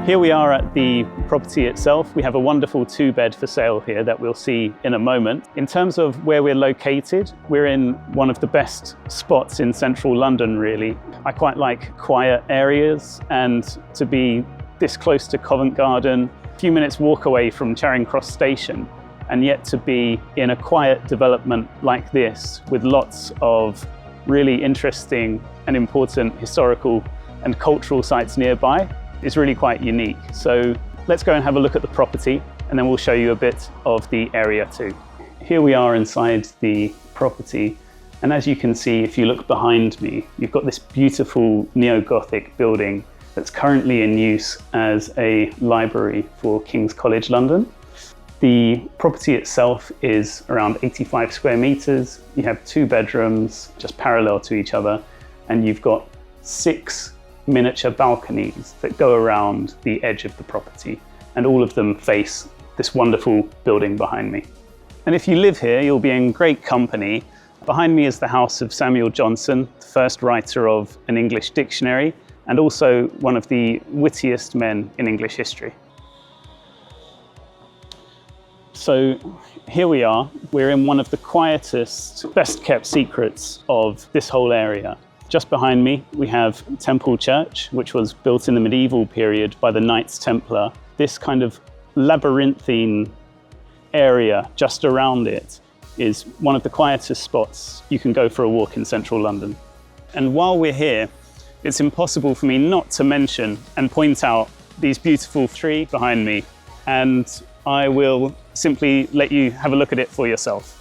Here we are at the property itself. We have a wonderful 2-bed for sale here that we'll see in a moment. In terms of where we're located, we're in one of the best spots in central London, really. I quite like quiet areas, and to be this close to Covent Garden, a few minutes walk away from Charing Cross Station, and yet to be in a quiet development like this with lots of really interesting and important historical and cultural sites nearby is really quite unique. So let's go and have a look at the property, and then we'll show you a bit of the area too. Here we are inside the property, and as you can see, if you look behind me, you've got this beautiful neo-Gothic building that's currently in use as a library for King's College London. The property itself is around 85 square meters. You have 2 bedrooms just parallel to each other, and you've got 6 miniature balconies that go around the edge of the property, and all of them face this wonderful building behind me. And if you live here, you'll be in great company. Behind me is the house of Samuel Johnson, the first writer of an English dictionary, and also one of the wittiest men in English history. So here we are. We're in one of the quietest, best kept secrets of this whole area. Just behind me, we have Temple Church, which was built in the medieval period by the Knights Templar. This kind of labyrinthine area just around it is one of the quietest spots you can go for a walk in central London. And while we're here, it's impossible for me not to mention and point out these beautiful trees behind me, and I will simply let you have a look at it for yourself.